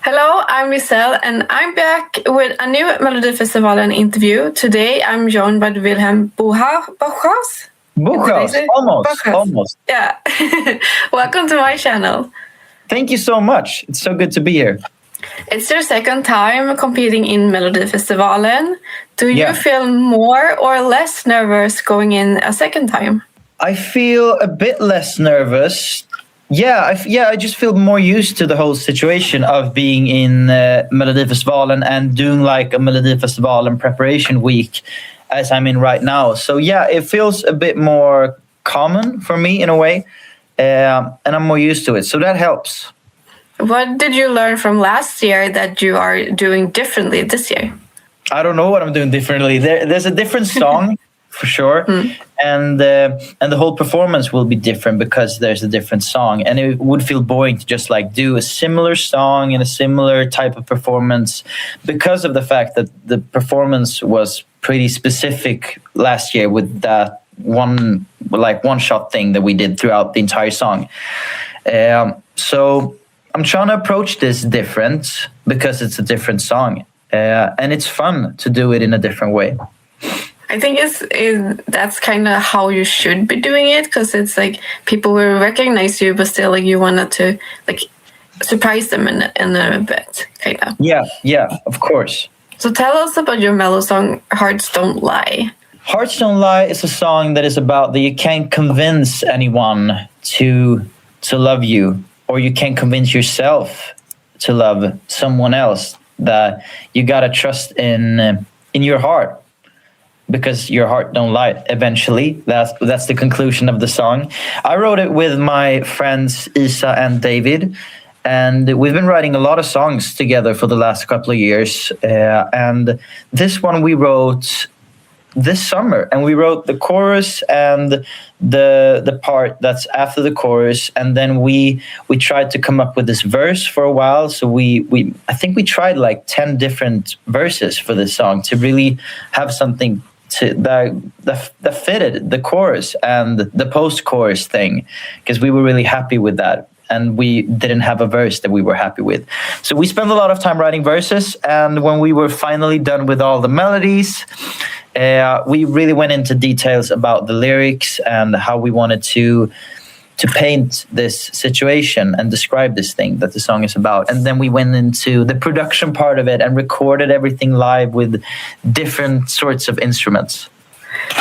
Hello, I'm Michelle, and I'm back with a new Melodifestivalen interview. Today, I'm joined by Vilhelm Buchaus. Buchaus, almost, Buchaus. almost. Yeah. Welcome to my channel. Thank you so much. It's so good to be here. It's your second time competing in Melodifestivalen. Do you feel more or less nervous going in a second time? I feel a bit less nervous. I just feel more used to the whole situation of being in Melodifestivalen and doing like a Melodifestivalen preparation week as I'm in right now. So yeah, it feels a bit more common for me in a way, and I'm more used to it. So that helps. What did you learn from last year that you are doing differently this year? I don't know what I'm doing differently. There's a different song for sure, and the whole performance will be different because there's a different song, and it would feel boring to just like do a similar song in a similar type of performance because of the fact that the performance was pretty specific last year with that one shot thing that we did throughout the entire song. So I'm trying to approach this different because it's a different song, and it's fun to do it in a different way. I think that's kind of how you should be doing it, because it's like people will recognize you, but still like you wanted to like surprise them in a bit, kind of. Yeah, of course. So tell us about your mellow song, Hearts Don't Lie. Hearts Don't Lie is a song that is about that you can't convince anyone to love you, or you can't convince yourself to love someone else. That you gotta trust in your heart, because your heart don't lie eventually. That's the conclusion of the song. I wrote it with my friends Isa and David, and we've been writing a lot of songs together for the last couple of years, and this one we wrote this summer, and we wrote the chorus and the part that's after the chorus, and then we tried to come up with this verse for a while. So I think we tried like 10 different verses for this song to really have something that fitted the chorus and the post-chorus thing, because we were really happy with that, and we didn't have a verse that we were happy with. So we spent a lot of time writing verses, and when we were finally done with all the melodies, we really went into details about the lyrics and how we wanted to paint this situation and describe this thing that the song is about. And then we went into the production part of it and recorded everything live with different sorts of instruments.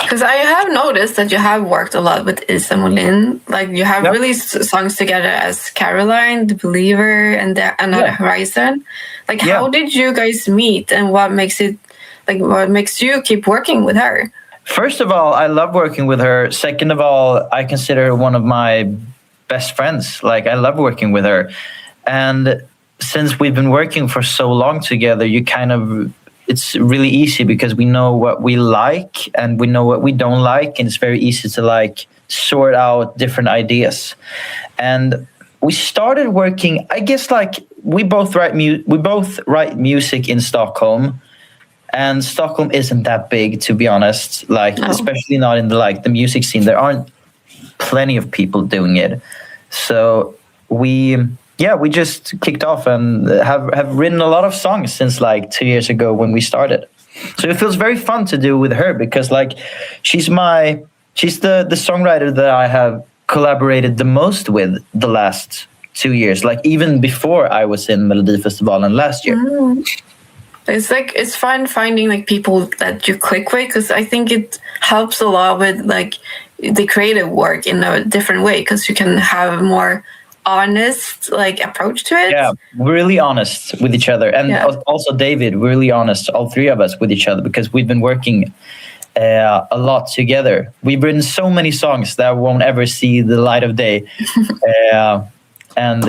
Because I have noticed that you have worked a lot with Isa Molin. Like you have released songs together as Caroline, The Believer, and Another Horizon. Like how did you guys meet, and what makes you keep working with her? First of all, I love working with her. Second of all, I consider her one of my best friends. Like I love working with her. And since we've been working for so long together, it's really easy because we know what we like and we know what we don't like, and it's very easy to like sort out different ideas. And we started working, I guess, like we both write music in Stockholm, and Stockholm isn't that big, to be honest. Like especially not in the music scene. There aren't plenty of people doing it. So we just kicked off and have written a lot of songs since like 2 years ago when we started. So it feels very fun to do with her, because like she's the songwriter that I have collaborated the most with the last 2 years, like even before I was in Melodifestivalen last year. It's fun finding like people that you click with, because I think it helps a lot with like the creative work in a different way, because you can have a more honest like approach to it. Yeah, really honest with each other, and also David, really honest, all three of us with each other, because we've been working a lot together. We've written so many songs that won't ever see the light of day, and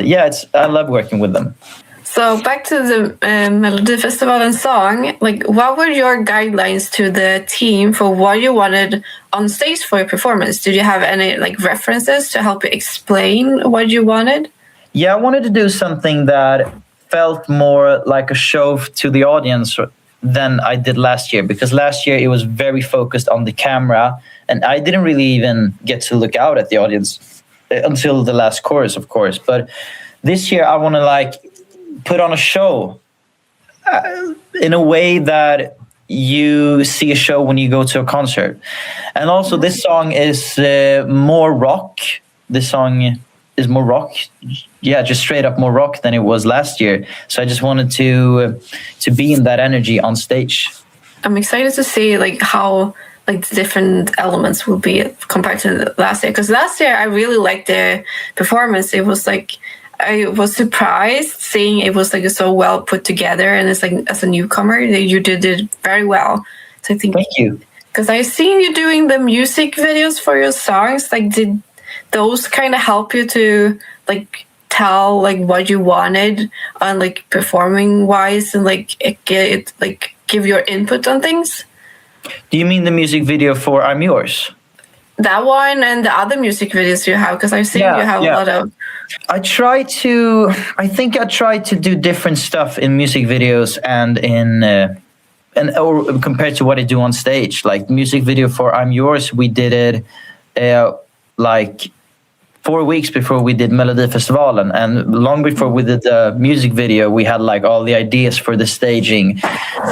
I love working with them. So back to the Melodifestivalen song, like what were your guidelines to the team for what you wanted on stage for your performance? Did you have any like references to help you explain what you wanted? Yeah, I wanted to do something that felt more like a show to the audience than I did last year, because last year it was very focused on the camera, and I didn't really even get to look out at the audience until the last chorus, of course. But this year I want to like put on a show in a way that you see a show when you go to a concert. And also this song is more rock. This song is more rock. Yeah, just straight up more rock than it was last year. So I just wanted to be in that energy on stage. I'm excited to see like how like the different elements will be compared to last year. Because last year I really liked the performance. It was like I was surprised seeing it was like so well put together, and it's like as a newcomer you did it very well. So I think thank you. Because I've seen you doing the music videos for your songs. Like, did those kind of help you to like tell like what you wanted on like performing wise and like give your input on things? Do you mean the music video for I'm Yours? That one and the other music videos you have, because I've seen you have a lot of. I think I try to do different stuff in music videos and or compared to what I do on stage. Like music video for I'm Yours, we did it like 4 weeks before we did Melodifestivalen, and long before we did the music video, we had like all the ideas for the staging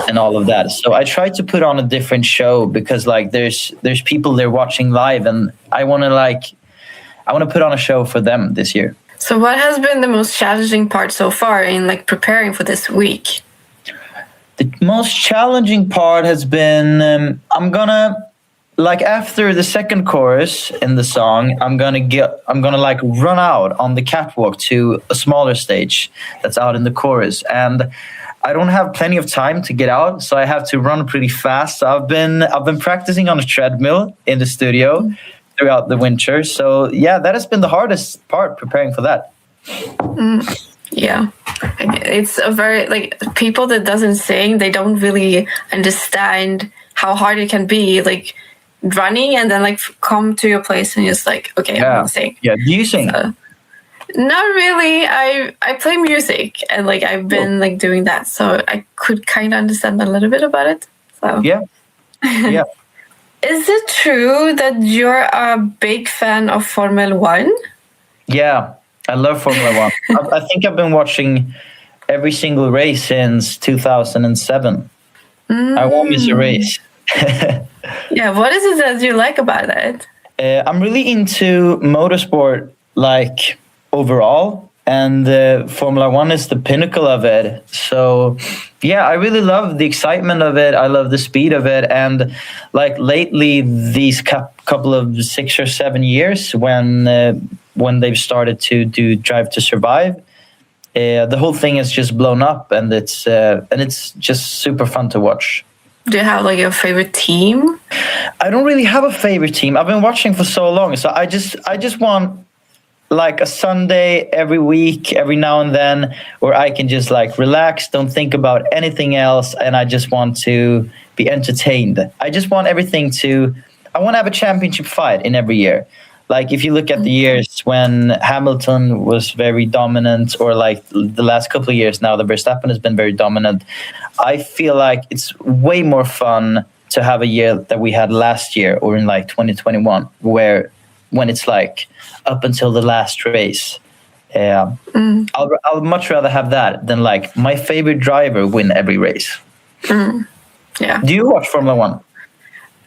and all of that. So I tried to put on a different show because like there's people there watching live, and I want to put on a show for them this year. So what has been the most challenging part so far in like preparing for this week? The most challenging part has been I'm gonna like after the second chorus in the song, I'm gonna like run out on the catwalk to a smaller stage that's out in the chorus, and I don't have plenty of time to get out, so I have to run pretty fast. So I've been practicing on a treadmill in the studio throughout the winter. So yeah, that has been the hardest part, preparing for that. Yeah, it's a very like people that doesn't sing, they don't really understand how hard it can be. Like running and then like come to your place and just like, okay, I'm gonna sing. Yeah, do you sing? Not really. I play music and like I've been like doing that, so I could kind of understand a little bit about it. So yeah. Is it true that you're a big fan of Formel 1? Yeah, I love Formula 1. I think I've been watching every single race since 2007. I won't miss a race. Yeah, what is it that you like about it? I'm really into motorsport, like overall, and Formula 1 is the pinnacle of it. So yeah, I really love the excitement of it. I love the speed of it. And like lately, these couple of 6 or 7 years when they've started to do Drive to Survive, the whole thing has just blown up, and it's just super fun to watch. Do you have like a favorite team? I don't really have a favorite team. I've been watching for so long, so I just want like a Sunday every week, every now and then, where I can just like relax, don't think about anything else, and I just want to be entertained. I just want I want to have a championship fight in every year. Like if you look at the years when Hamilton was very dominant, or like the last couple of years now that Verstappen has been very dominant, I feel like it's way more fun to have a year that we had last year, or in like 2021, when it's like up until the last race. I'll much rather have that than like my favorite driver win every race. Yeah. Do you watch Formula 1?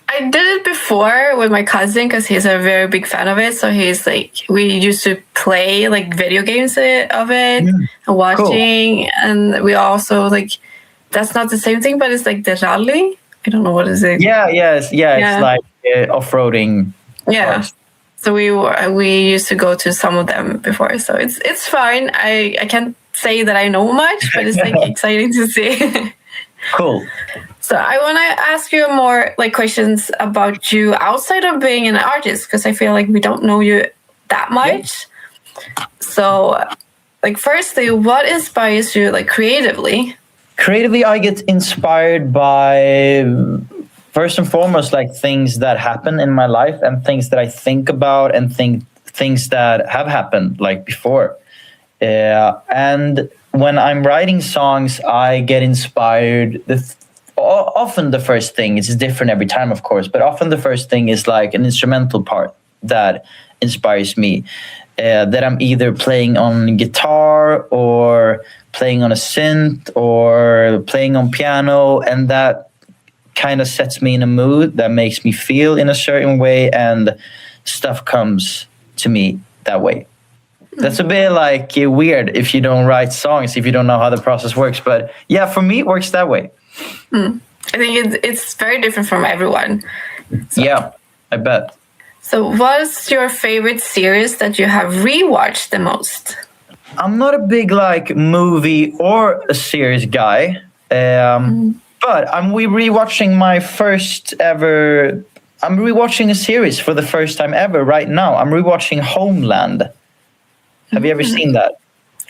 I did it before with my cousin because he's a very big fan of it. So he's like, we used to play like video games of it and watching. Cool. And we also like, that's not the same thing, but it's like the rally. I don't know what is it. Yeah. It's like off-roading. Yeah. Cars. So we used to go to some of them before. So it's fine. I can't say that I know much, but it's like exciting to see. Cool. So I want to ask you more like questions about you outside of being an artist, because I feel like we don't know you that much. Yeah. So like firstly, what inspires you like creatively? Creatively, I get inspired by first and foremost like things that happen in my life and things that I think about and things that have happened like before. And when I'm writing songs, I get inspired. Often the first thing, it's different every time, of course, but often the first thing is like an instrumental part that inspires me. That I'm either playing on guitar guitar or playing on a synth or playing on piano, and that kind of sets me in a mood that makes me feel in a certain way, and stuff comes to me that way. That's a bit like weird if you don't write songs, if you don't know how the process works. But yeah, for me, it works that way. I think it's very different from everyone. So. Yeah, I bet. So what's your favorite series that you have rewatched the most? I'm not a big like movie or a series guy, but I'm rewatching my first ever. I'm rewatching a series for the first time ever right now. I'm rewatching Homeland. Have you ever seen that?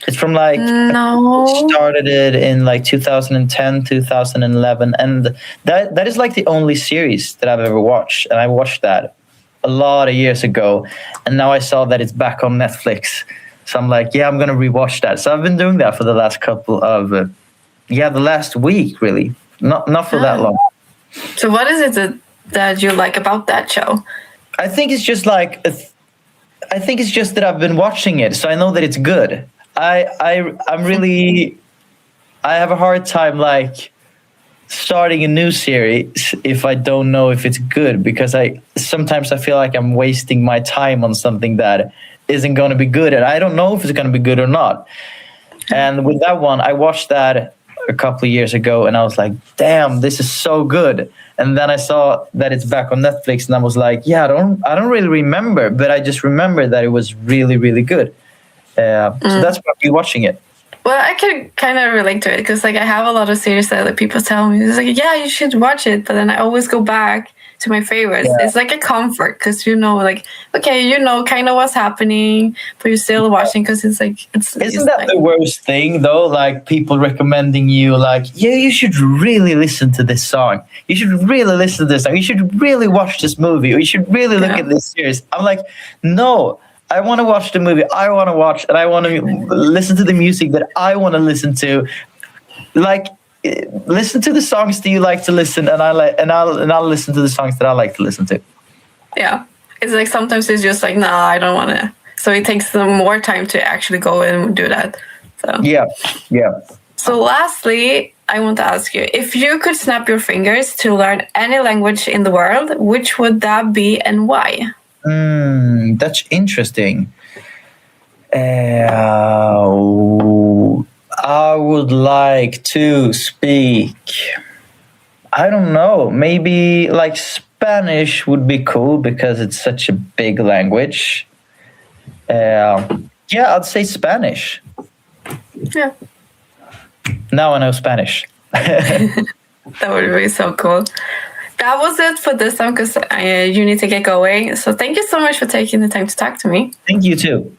It's from like no. Started it in like 2010, 2011, and that is like the only series that I've ever watched, and I watched that a lot of years ago, and now I saw that it's back on Netflix. So I'm like, yeah, I'm gonna rewatch that. So I've been doing that for the last couple of, the last week really, not for that long. So what is it that you like about that show? I think it's just like, I think it's just that I've been watching it, so I know that it's good. I have a hard time like starting a new series if I don't know if it's good, because sometimes I feel like I'm wasting my time on something that isn't going to be good, and I don't know if it's going to be good or not. And with that one, I watched that a couple of years ago, and I was like, damn, this is so good. And then I saw that it's back on Netflix, and I was like, yeah, I don't really remember, but I just remember that it was really, really good. So that's why I'm watching it. Well, I can kind of relate to it, because like I have a lot of series that people tell me, it's like, yeah, you should watch it, but then I always go back to my favorites. Yeah. It's like a comfort, because like, okay, kind of what's happening, but you're still watching because it's like Isn't that the worst thing though? Like people recommending you, like, yeah, you should really listen to this song. You should really listen to this song. You should really watch this movie, or you should really look at this series. I'm like, no. I want to watch the movie I want to watch, and I want to listen to the music that I want to listen to. Like, listen to the songs that you like to listen, and I'll listen to the songs that I like to listen to. Yeah, it's like sometimes it's just like, nah, I don't want to. So it takes them more time to actually go and do that. So yeah. So lastly, I want to ask you, if you could snap your fingers to learn any language in the world, which would that be and why? That's interesting. I would like to speak, I don't know, maybe like Spanish would be cool because it's such a big language. I'd say Spanish. Yeah. Now I know Spanish. That would be so cool. That was it for this time, because you need to get going. So thank you so much for taking the time to talk to me. Thank you too.